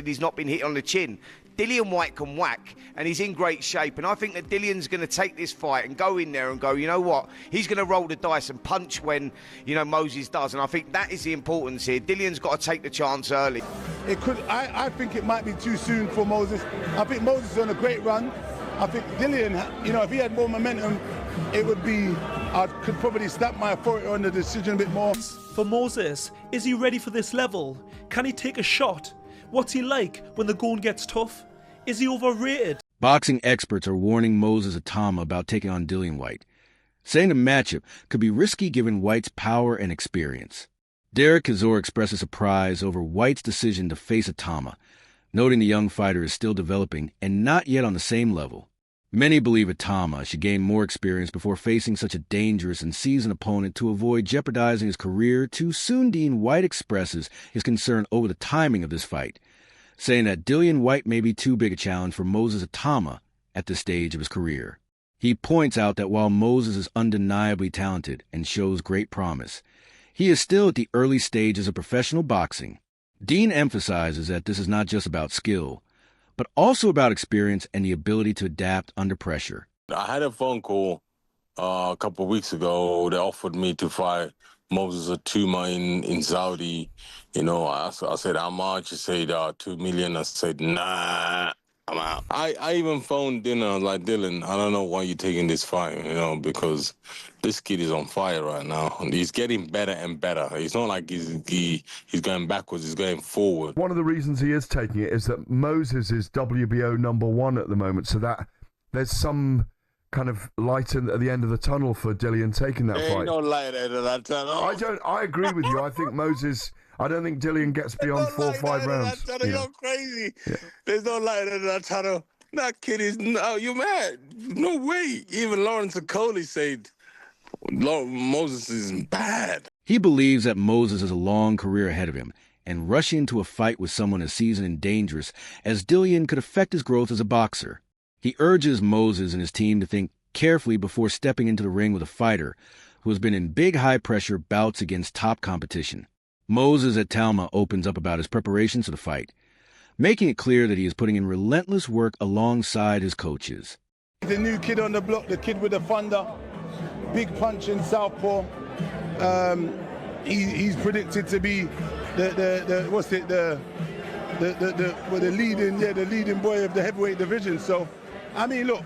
suggested he's not been hit on the chin. Dillian Whyte can whack, and he's in great shape. And I think that Dillian's going to take this fight and go in there and go, you know what? He's going to roll the dice and punch when, you know, Moses does. And I think that is the importance here. Dillian's got to take the chance early. I think it might be too soon for Moses. I think Moses is on a great run. I think Dillian, you know, if he had more momentum, it would be, I could probably stamp my authority on the decision a bit more. For Moses, is he ready for this level? Can he take a shot? What's he like when the going gets tough? Is he overrated? Boxing experts are warning Moses Itauma about taking on Dillian Whyte, saying the matchup could be risky given Whyte's power and experience. Derek Kazor expresses surprise over Whyte's decision to face Itauma, noting the young fighter is still developing and not yet on the same level. Many believe Itauma should gain more experience before facing such a dangerous and seasoned opponent to avoid jeopardizing his career too soon. Dean Whyte expresses his concern over the timing of this fight, saying that Dillian Whyte may be too big a challenge for Moses Itauma at this stage of his career. He points out that while Moses is undeniably talented and shows great promise, he is still at the early stages of professional boxing. Dean emphasizes that this is not just about skill, but also about experience and the ability to adapt under pressure. I had a phone call a couple of weeks ago. They offered me to fight Moses Itauma in Saudi. You know, I said, how much? He said, $2 million. I said, nah, I'm out. I even phoned Dylan. I was like, Dylan, I don't know why you're taking this fight, you know, because this kid is on fire right now. And he's getting better and better. It's not like he's going backwards, he's going forward. One of the reasons he is taking it is that Moses is WBO #1 at the moment, so that there's some kind of light at the end of the tunnel for Dillian taking that fight. Ain't no light at the end of that tunnel. I agree with you. I think Moses, I don't think Dillian gets beyond 4 or 5 rounds. You're crazy. Yeah. There's no light at that tunnel. That kid is, no, you mad. No way. Even Lawrence Okoli said Moses is bad. He believes that Moses has a long career ahead of him, and rushing into a fight with someone as seasoned and dangerous as Dillian could affect his growth as a boxer. He urges Moses and his team to think carefully before stepping into the ring with a fighter who has been in big high-pressure bouts against top competition. Moses Itauma opens up about his preparations for the fight, making it clear that he is putting in relentless work alongside his coaches. The new kid on the block, the kid with the thunder, big punch in southpaw. He's predicted to be the leading boy of the heavyweight division. So, I mean, look,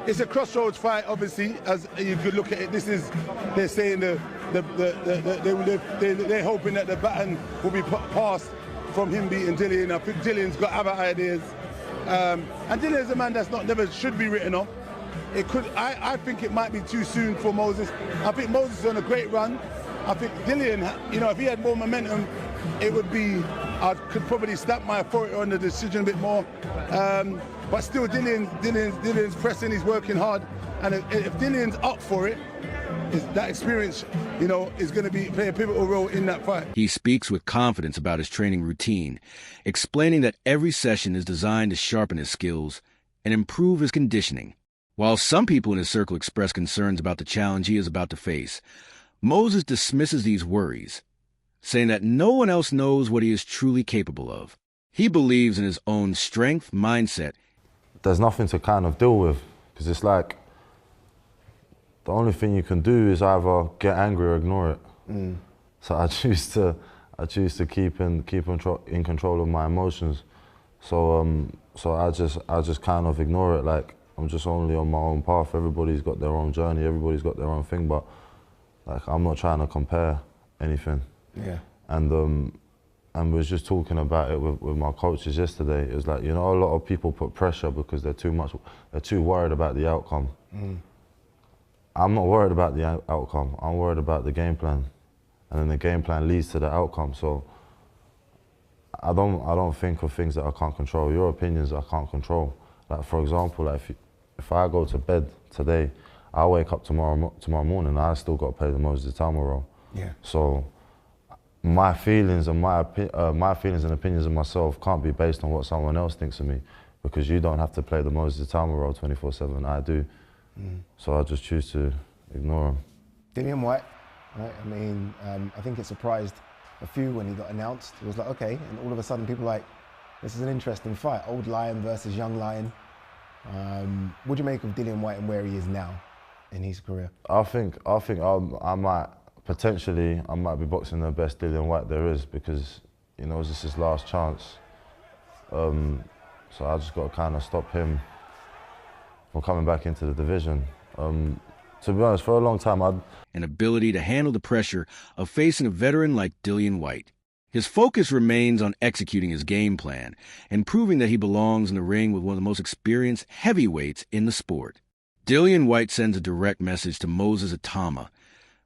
it's a crossroads fight, obviously, as you could look at it. They're saying they're hoping that the baton will be passed from him beating Dillian. I think Dillian's got other ideas. And Dillian's a man that's never should be written off. I think it might be too soon for Moses. I think Moses is on a great run. I think Dillian, you know, if he had more momentum, it would be, I could probably stamp my authority on the decision a bit more. But still, Dillian's pressing, he's working hard. And if Dillian's up for it, that experience, you know, is going to play a pivotal role in that fight. He speaks with confidence about his training routine, explaining that every session is designed to sharpen his skills and improve his conditioning. While some people in his circle express concerns about the challenge he is about to face, Moses dismisses these worries, saying that no one else knows what he is truly capable of. He believes in his own strength, mindset. There's nothing to kind of deal with, because it's like the only thing you can do is either get angry or ignore it. So I choose to keep in control of my emotions. So I just kind of ignore it. Like, I'm just only on my own path. Everybody's got their own journey. Everybody's got their own thing. But like, I'm not trying to compare anything. Yeah. And we was just talking about it with my coaches yesterday. It was like, you know, a lot of people put pressure because they're too worried about the outcome. I'm not worried about the outcome. I'm worried about the game plan, and then the game plan leads to the outcome. So I don't think of things that I can't control. Your opinions I can't control. Like, for example, like if I go to bed today, I wake up tomorrow morning, I still got to play the Moses Itauma role. Yeah. So my feelings and opinions of myself can't be based on what someone else thinks of me, because you don't have to play the Moses Itauma role 24/7. I do. So I just choose to ignore him. Dillian Whyte, right? I mean, I think it surprised a few when he got announced. It was like, okay, and all of a sudden people were like, This is an interesting fight. Old Lion versus young Lion. What do you make of Dillian Whyte and where he is now in his career? I think I might be boxing the best Dillian Whyte there is, because this is his last chance. So I just got to kind of stop him from coming back into the division. To be honest, for a long time, an ability to handle the pressure of facing a veteran like Dillian Whyte. His focus remains on executing his game plan and proving that he belongs in the ring with one of the most experienced heavyweights in the sport. Dillian Whyte sends a direct message to Moses Itauma,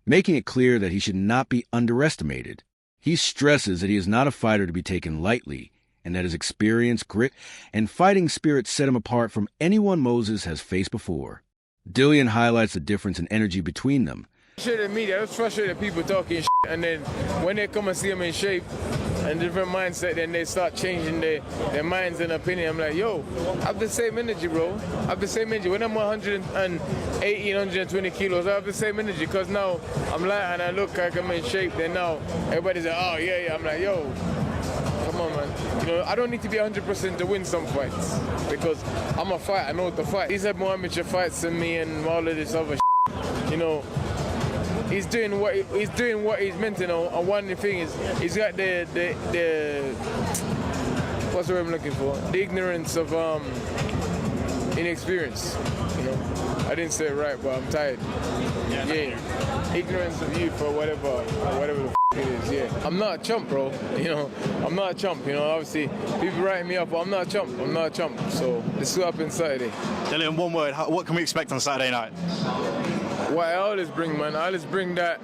making it clear that he should not be underestimated. He stresses that he is not a fighter to be taken lightly, and that his experience, grit, and fighting spirit set him apart from anyone Moses has faced before. Dillian highlights the difference in energy between them. Frustrated media, I was frustrated people talking shit, and then when they come and see him in shape and different mindset, then they start changing their minds and opinion. I'm like, yo, I have the same energy, bro. I have the same energy. When I'm 118, 120 kilos, I have the same energy, because now I'm light and I look like I'm in shape. Then now everybody's like, oh, yeah. I'm like, yo, come on, man. I don't need to be 100% to win some fights, because I'm a fighter. I know what to fight. He's had more amateur fights than me and all of this other shit. He's doing what he's meant to know. And one thing is, he's got the what's the word I'm looking for? The ignorance of inexperience. I didn't say it right, but I'm tired. Yeah. Ignorance of youth or whatever the it is. Yeah. I'm not a chump, bro. I'm not a chump. Obviously people writing me up, but I'm not a chump. So let's see what happens Saturday. Dylan, one word. What can we expect on Saturday night? What I always bring, man. I always bring that.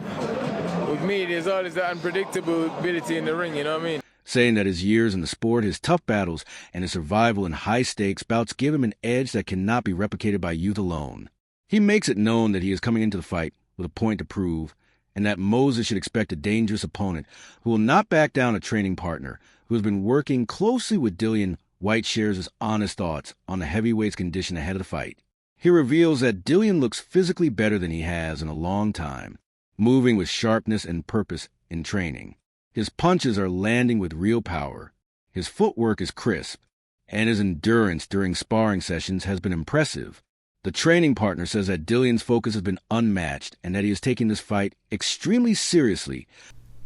With me, there's always that unpredictability in the ring, you know what I mean? Saying that his years in the sport, his tough battles, and his survival in high-stakes bouts give him an edge that cannot be replicated by youth alone. He makes it known that he is coming into the fight with a point to prove, and that Moses should expect a dangerous opponent who will not back down, a training partner who has been working closely with Dillian. Whyte shares his honest thoughts on the heavyweight's condition ahead of the fight. He reveals that Dillian looks physically better than he has in a long time, moving with sharpness and purpose in training. His punches are landing with real power. His footwork is crisp, and his endurance during sparring sessions has been impressive. The training partner says that Dillian's focus has been unmatched and that he is taking this fight extremely seriously.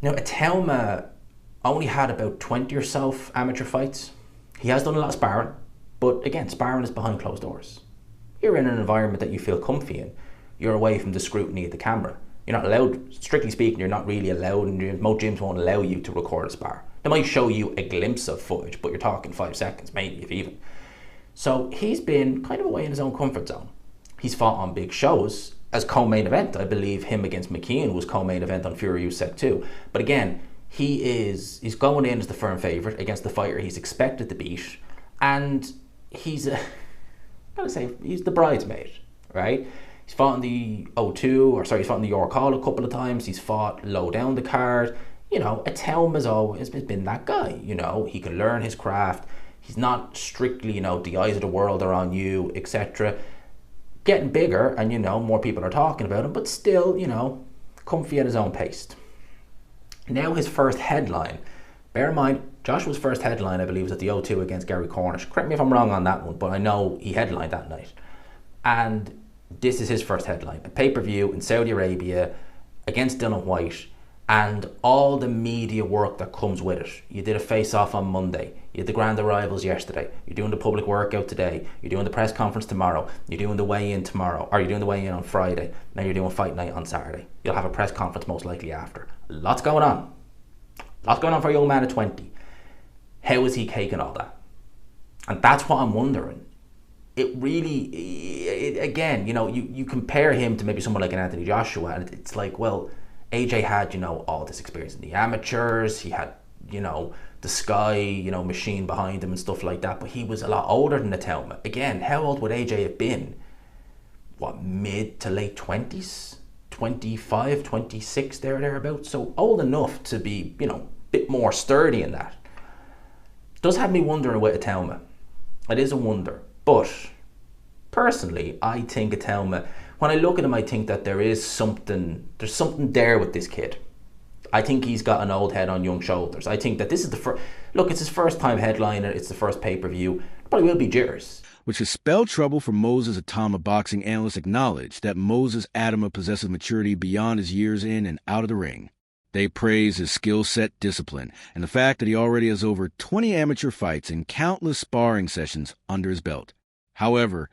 Now, Itauma only had about 20 or so amateur fights. He has done a lot of sparring, but again, sparring is behind closed doors. You're in an environment that you feel comfy in. You're away from the scrutiny of the camera. You're not allowed, strictly speaking, you're not really allowed, and most gyms won't allow you to record a spar. They might show you a glimpse of footage, but you're talking 5 seconds, maybe, if even. So he's been kind of away in his own comfort zone. He's fought on big shows as co-main event. I believe him against McKeon was co-main event on Fury Usyk too. But again, he's going in as the firm favourite against the fighter he's expected to beat, and he's the bridesmaid, right? He's fought in the he's fought in the York Hall a couple of times. He's fought low down the card. Itauma's always been that guy. He can learn his craft. He's not strictly, the eyes of the world are on you, etc. Getting bigger, and more people are talking about him, but still, comfy at his own pace. Now his first headline. Bear in mind, Joshua's first headline, I believe, was at the O2 against Gary Cornish. Correct me if I'm wrong on that one, but I know he headlined that night. And this is his first headline. A pay-per-view in Saudi Arabia against Dillian Whyte, and all the media work that comes with it. You did a face-off on Monday. You had the grand arrivals yesterday. You're doing the public workout today. You're doing the press conference tomorrow. You're doing the weigh-in tomorrow. Or you're doing the weigh-in on Friday. Now you're doing fight night on Saturday. You'll have a press conference most likely after. Lots going on. Lots going on for a young man at 20. How is he taking all that? And that's what I'm wondering. It really, again, you compare him to maybe someone like an Anthony Joshua, and it's like, well, AJ had, all this experience in the amateurs. He had, the Sky, machine behind him and stuff like that, but he was a lot older than Itauma. Again, how old would AJ have been? What, mid to late 20s? 25, 26, thereabouts. So old enough to be, a bit more sturdy in that. Does have me wondering with Itauma. It is a wonder. But personally, I think Itauma, when I look at him, I think that there's something there with this kid. I think he's got an old head on young shoulders. I think that this is the first... Look, it's his first time headliner. It's the first pay-per-view. Probably will be jeers. Which has spelled trouble for Moses Itauma. Boxing analysts acknowledge that Moses Itauma possesses maturity beyond his years in and out of the ring. They praise his skill set, discipline, and the fact that he already has over 20 amateur fights and countless sparring sessions under his belt. However,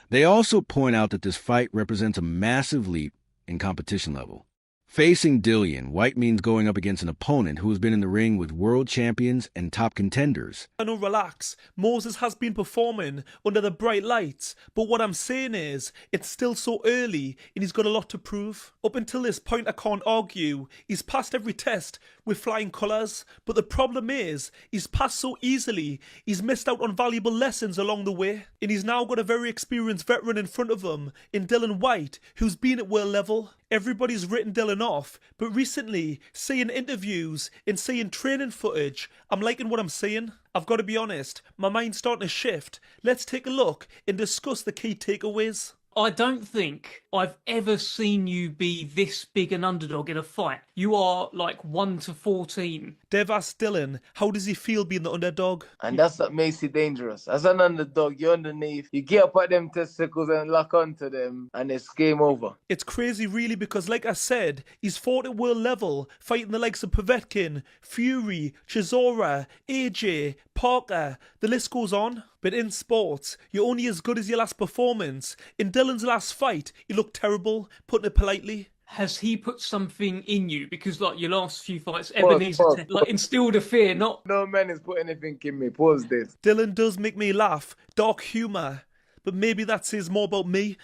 they also point out that this fight represents a massive leap in competition level. Facing Dillian, White means going up against an opponent who has been in the ring with world champions and top contenders. I know, relax. Moses has been performing under the bright lights, but what I'm saying is, it's still so early and he's got a lot to prove. Up until this point, I can't argue. He's passed every test with flying colours, but the problem is, he's passed so easily, he's missed out on valuable lessons along the way, and he's now got a very experienced veteran in front of him, in Dylan White, who's been at world level. Everybody's written Dylan off, but recently, seeing interviews and seeing training footage, I'm liking what I'm seeing. I've got to be honest, my mind's starting to shift. Let's take a look and discuss the key takeaways. I don't think I've ever seen you be this big an underdog in a fight. You are like 1-14. Dev asked Dylan, how does he feel being the underdog? And that's what makes it dangerous. As an underdog, you're underneath. You get up at them testicles and lock onto them, and it's game over. It's crazy really because, like I said, he's fought at world level, fighting the likes of Povetkin, Fury, Chisora, AJ, Parker, the list goes on. But in sports, you're only as good as your last performance. In Dylan's last fight, he looked terrible, putting it politely. Has he put something in you? Because like your last few fights, Ebenezer like instilled a fear, not... No man has put anything in me. Pause this. Dylan does make me laugh. Dark humour. But maybe that says more about me.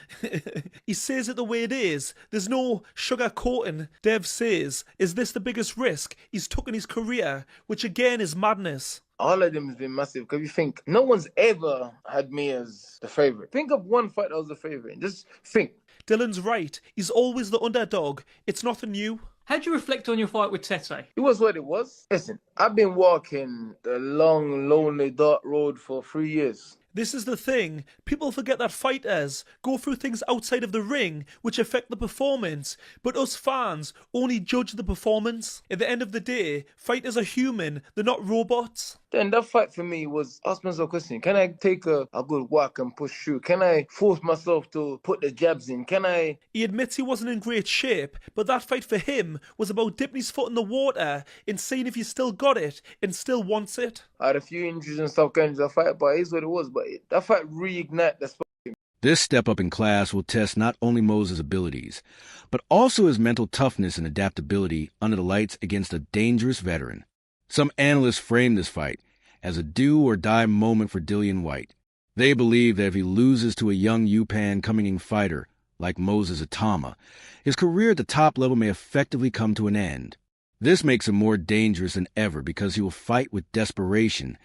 He says it the way it is. There's no sugar coating. Dev says, is this the biggest risk he's took in his career? Which again is madness. All of them has been massive because you think no one's ever had me as the favourite. Think of one fight that was the favourite. Just think. Dylan's right. He's always the underdog. It's nothing new. How do you reflect on your fight with Tete? It was what it was. Listen, I've been walking the long, lonely, dark road for 3 years. This is the thing. People forget that fighters go through things outside of the ring which affect the performance, but us fans only judge the performance. At the end of the day, fighters are human, they're not robots. Then that fight for me was, ask myself a question, can I take a good whack and push through? Can I force myself to put the jabs in? Can I... He admits he wasn't in great shape, but that fight for him was about dipping his foot in the water and seeing if he still got it and still wants it. I had a few injuries and stuff going into the fight, but it is what it was. But that fight reignited the spark. This step up in class will test not only Moses' abilities, but also his mental toughness and adaptability under the lights against a dangerous veteran. Some analysts frame this fight as a do-or-die moment for Dillian White. They believe that if he loses to a young UPenn coming-in fighter like Moses Itauma, his career at the top level may effectively come to an end. This makes him more dangerous than ever because he will fight with desperation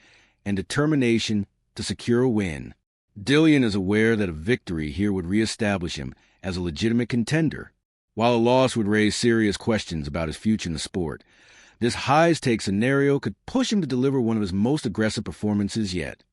and determination to secure a win. Dillian is aware that a victory here would reestablish him as a legitimate contender. While a loss would raise serious questions about his future in the sport, this high-stakes scenario could push him to deliver one of his most aggressive performances yet.